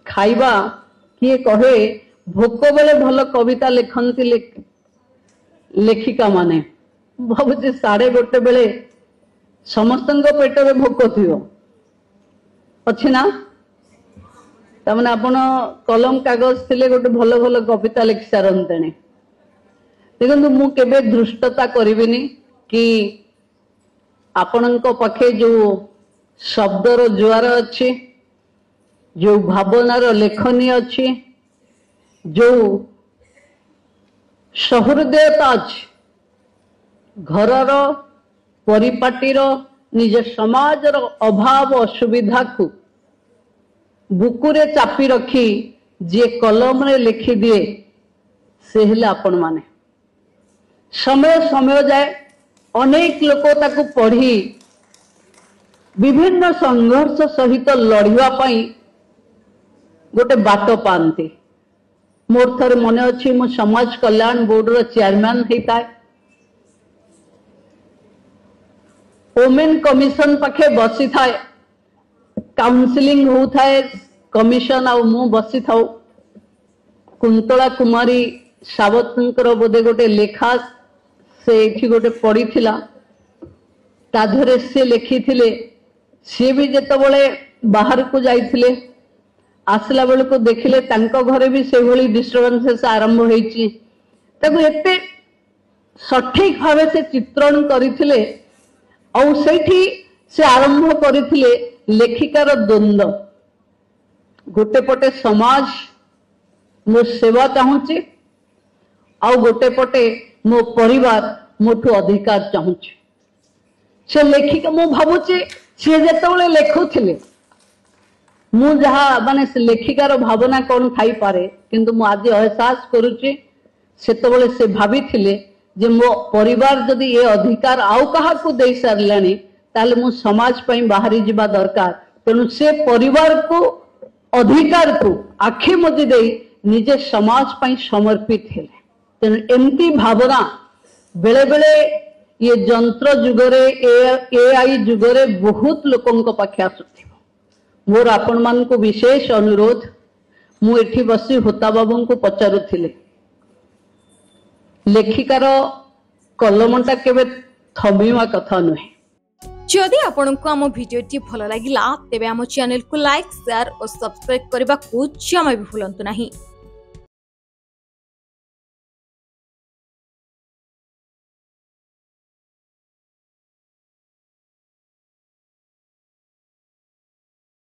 खाइबा किए कहे भोक बेले भल कविता लिखती लेखिका माने भावुचे 1:30 बेले समस्त पेट में भोक थी अच्छी ना तमने आपण कलम कागज थिले गोटे भल भल कविता लिखि सारते देखो मु केबे धृष्टता करिबिनी कि आपणक पाखे जो शब्दर जुआर अच्छी जो भावनार लेखनी अच्छी जो सहृदयता अच्छी घरर परिपाटीर निज समाजर अभाव असुविधा को बुकुरे चापी रखी जे कलम रे लिखि दिए से हेले आपण माने समय समय जाए अनेक लोक ताकू पढ़ी विभिन्न संघर्ष सहित लड़िवा पाई गोटे बाट पाती मोर थर मन अच्छी मु समाज कल्याण बोर्ड रो चेयरमैन होता है वोमेन कमिशन पाखे बसी थाए काउंसलिंग होता है कमिशन आ मु बसी था कुंतला कुमारी सावतंकर बोधे गोटे लेखा से एठी गोटे पड़ी थिला ताधरे से लिखी थिले सी भी जेतबले बाहर को जाइथिले आसला बेल को देखिले तांको घरे भी से भली डिस्टर्बेंसेस आरंभ होईची ताको एते सठिक भावे से चित्रण करिथिले औ सेठी से आरंभ करिथिले लेखिकार द्वंद्व गोटे पटे समाज मो सेवा चाहूची आ गोटे पटे मो परिवार मोठू अधिकार चाहूची से लेखिका मु भावुची सी जेतबले लेखुथिले मु जहा माने लेखिकार भावना कौन थाई पारे किंतु मु आज एहसास करुची सेतबले से भाबिथिले जे मो परिवार जदि ये अधिकार आउ कहा को दे सारलानी ताले मु समाज पई बाहरी जिबा दरकार तेणु से परिवार को अधिकार को आखि मजी दे निजे समाज पई समर्पित हेले तेणु एमती भावना बेले बेले ये जंत्र जुगरे एआई जुगरे बहुत लोकंक पाखे आसुथिबो मोर आपण मान को विशेष अनुरोध मु एठी बसी होता बाबू को पचारुथिले लेखिकार कलमटा केबे थमिवा कथा नुहे जदि आपंक आम भिडी भल लगा तेब आम चैनल को लाइक शेयर और सब्सक्राइब करने को जमा भी भूलु नहीं।